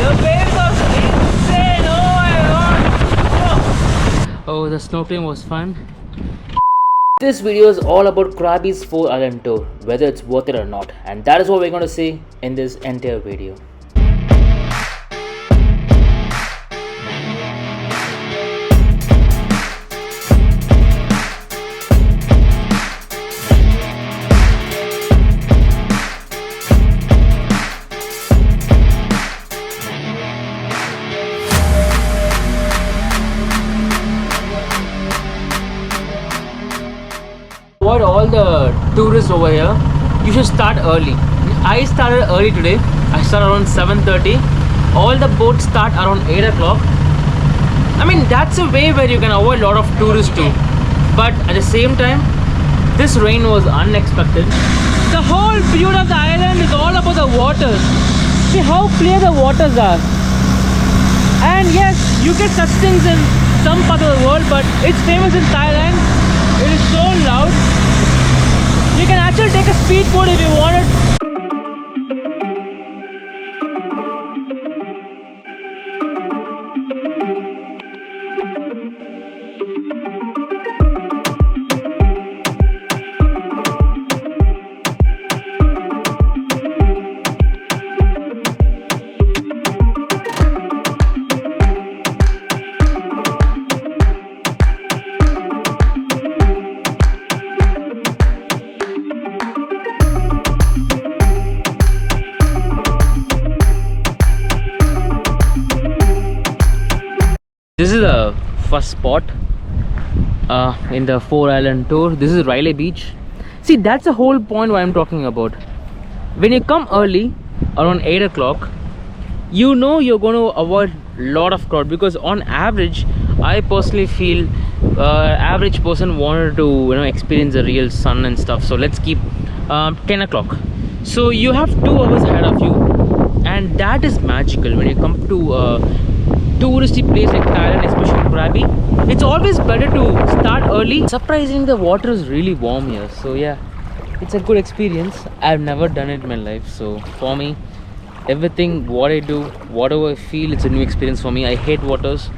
The waves was insane. Oh my god. Oh, the snorkeling was fun. This video is all about Krabi's 4-island tour, whether it's worth it or not, and that is what we're going to see in this entire video. Avoid all the tourists over here. You should start early. I started early today. I started around 7:30. All the boats start around 8 o'clock. I mean, that's a way where you can avoid a lot of tourists too. But at the same time, this rain was unexpected. The whole beauty of the island is all about the waters. See how clear the waters are. And yes, you get such things in some part of the world, but it's famous in Thailand. It is so loud. You can actually take a speedboat if you want it. This is the first spot in the 4-island tour. This is Railay Beach. See, that's the whole point what I'm talking about. When you come early, around 8 o'clock, you know you're going to avoid a lot of crowd, because on average, I personally feel average person wanted to experience the real sun and stuff. So let's keep 10 o'clock. So you have 2 hours ahead of you, and that is magical when you come to touristy place like Thailand, especially Krabi. It's always better to start early. Surprisingly, the water is really warm here, so yeah, it's a good experience. I've never done it in my life, so for me, everything what I do, whatever I feel, it's a new experience for me. I hate waters.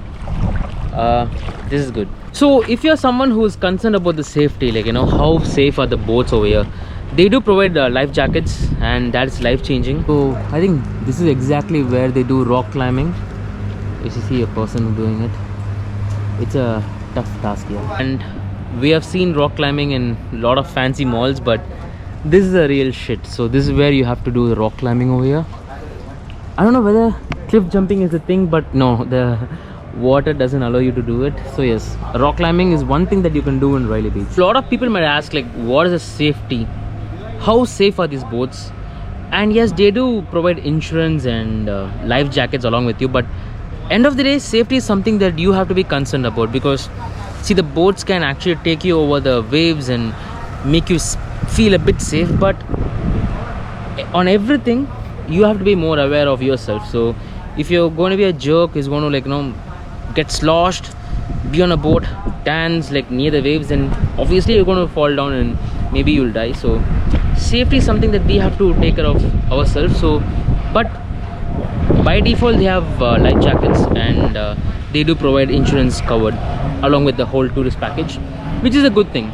This is good. So if you're someone who's concerned about the safety, like how safe are the boats over here, they do provide life jackets, and that's life changing. So I think this is exactly where they do rock climbing. If you see a person doing it, it's a tough task here. And we have seen rock climbing in a lot of fancy malls, but this is a real shit. So this is where you have to do the rock climbing over here. I don't know whether cliff jumping is a thing, but no, the water doesn't allow you to do it. So yes, rock climbing is one thing that you can do in Railay Beach. A lot of people might ask, like, what is the safety? How safe are these boats? And yes, they do provide insurance and life jackets along with you, but end of the day, safety is something that you have to be concerned about, because see, the boats can actually take you over the waves and make you feel a bit safe, but on everything you have to be more aware of yourself. So if you're going to be a jerk who's going to get sloshed, be on a boat, dance like near the waves, and obviously you're going to fall down and maybe you'll die. So safety is something that we have to take care of ourselves. So but by default they have life jackets, and they do provide insurance covered along with the whole tourist package, which is a good thing.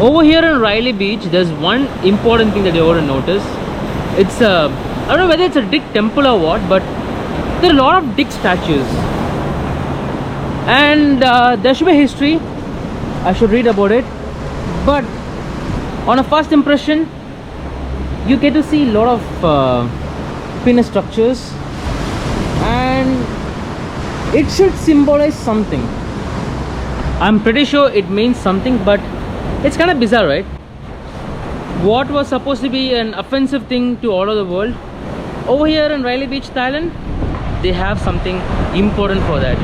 Over here in Railay Beach, there's one important thing that you want to notice. It's I don't know whether it's a dick temple or what, but there are a lot of dick statues, and there should be history. I should read about it, but on a first impression you get to see a lot of penis structures, and it should symbolize something. I'm pretty sure it means something, but it's kind of bizarre, right? What was supposed to be an offensive thing to all over the world, over here in Railay Beach, Thailand, they have something important for that.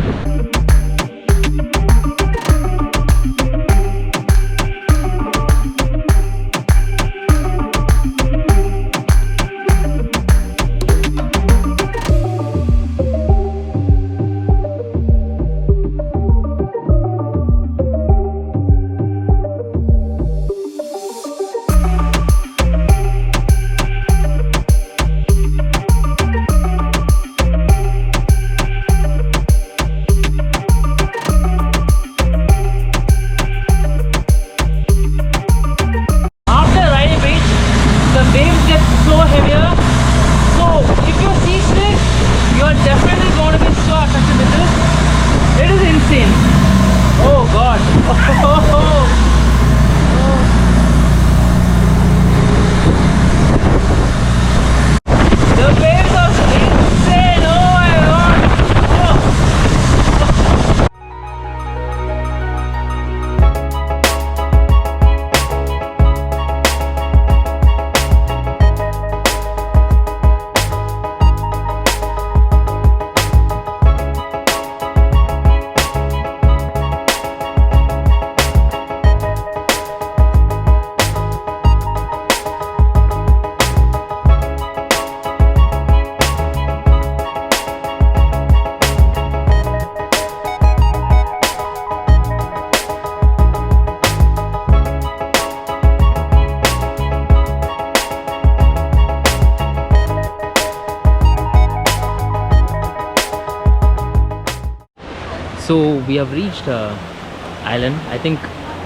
So we have reached island. I think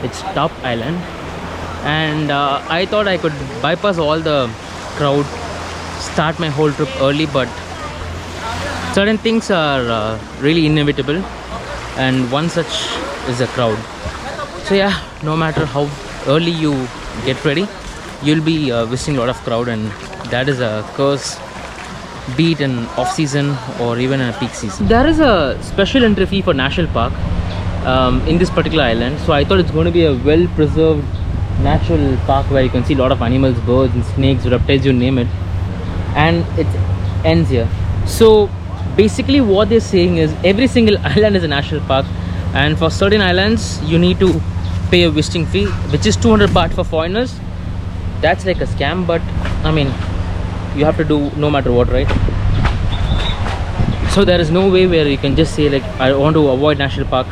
it's Tup Island, and I thought I could bypass all the crowd, start my whole trip early, but certain things are really inevitable, and one such is a crowd. So yeah, no matter how early you get ready, you'll be visiting a lot of crowd, and that is a curse, be it in off season or even in a peak season. There is a special entry fee for national park in this particular island, so I thought it's going to be a well preserved natural park where you can see a lot of animals, birds and snakes, reptiles, you name it, and it ends here. So basically what they're saying is every single island is a national park, and for certain islands you need to pay a visiting fee, which is 200 baht for foreigners. That's like a scam, but I mean, you have to do no matter what, right? So there is no way where you can just say like, I want to avoid national park.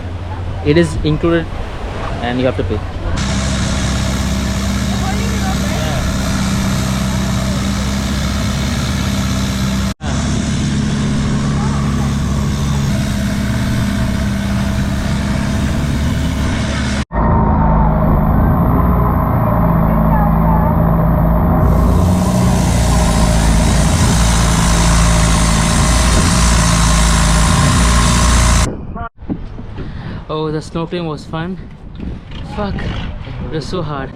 It is included and you have to pay. Oh, the snorkeling was fun. Fuck, it was so hard.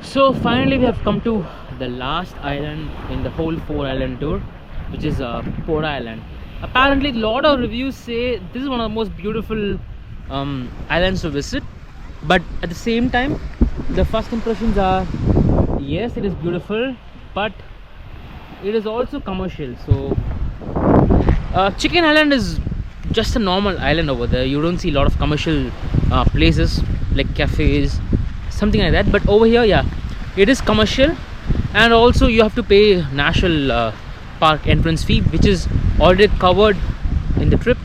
So finally we have come to the last island in the whole 4-island tour, which is Koh Poda Island. Apparently a lot of reviews say this is one of the most beautiful islands to visit, but at the same time the first impressions are, yes, it is beautiful, but it is also commercial. So Chicken Island is just a normal island over there. You don't see a lot of commercial places like cafes, something like that, but over here, yeah, it is commercial, and also you have to pay national park entrance fee, which is already covered in the trip.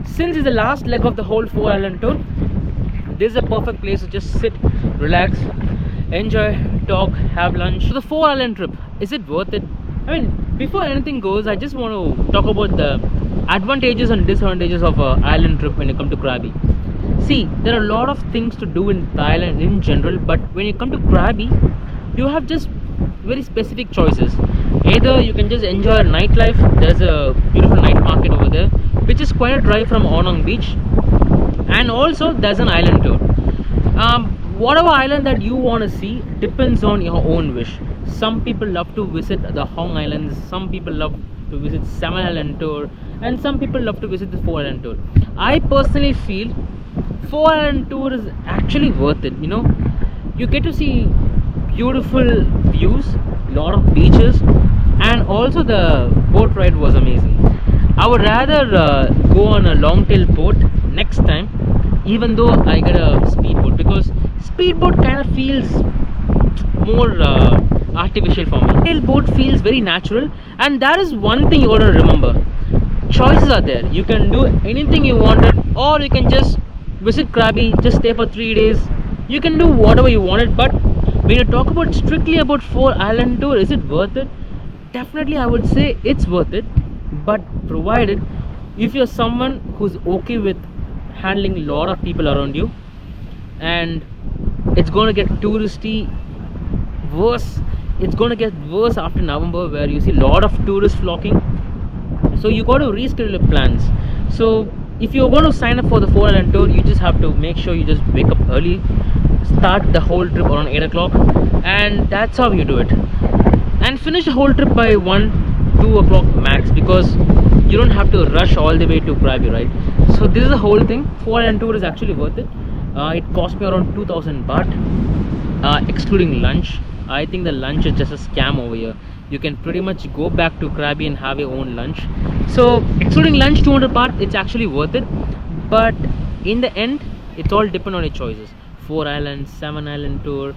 Since it's the last leg of the whole 4-island tour, this is a perfect place to just sit, relax, enjoy, talk, have lunch. So the 4-island trip, is it worth it? I mean, before anything goes, I just want to talk about the advantages and disadvantages of an island trip when you come to Krabi. See, there are a lot of things to do in Thailand in general, but when you come to Krabi, you have just very specific choices. Either you can just enjoy nightlife. There's a beautiful night market over there, which is quite a drive from Onong Beach, and also there's an island tour. Whatever island that you want to see depends on your own wish. Some people love to visit the Hong Islands, some people love to visit 7-island tour, and some people love to visit the 4-island tour. I personally feel 4-island tour is actually worth it. You know, you get to see beautiful views, lot of beaches, and also the boat ride was amazing. I would rather go on a long tail boat next time, even though I get a speedboat, because speedboat kind of feels more artificial for me. Sailboat feels very natural, and that is one thing you got to remember. Choices are there. You can do anything you wanted, or you can just visit Krabi, just stay for 3 days. You can do whatever you wanted. But when you talk about strictly about 4 island tour, is it worth it? Definitely I would say it's worth it, but provided if you're someone who's okay with handling a lot of people around you, and it's gonna get touristy worse. It's gonna get worse after November, where you see a lot of tourists flocking, so you got to reschedule your plans. So if you're going to sign up for the 4 island tour, you just have to make sure you just wake up early, start the whole trip around 8 o'clock, and that's how you do it, and finish the whole trip by 1-2 o'clock max, because you don't have to rush all the way to Krabi, right? So this is the whole thing. 4 island tour is actually worth it. It cost me around 2000 baht, excluding lunch. I think the lunch is just a scam over here. You can pretty much go back to Krabi and have your own lunch. So excluding lunch, 200 baht, it's actually worth it. But in the end, it's all depend on your choices. 4 islands, 7 island tour,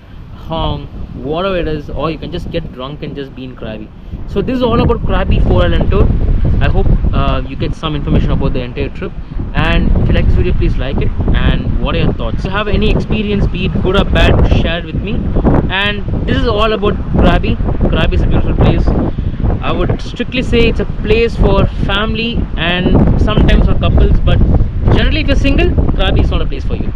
Hong, whatever it is, or you can just get drunk and just be in Krabi. So this is all about Krabi 4 island tour. I hope you get some information about the entire trip. And if you like this video, please like it. And what are your thoughts? If you have any experience, be it good or bad, share it with me. And this is all about Krabi. Krabi is a beautiful place. I would strictly say it's a place for family and sometimes for couples, but generally if you're single, Krabi is not a place for you.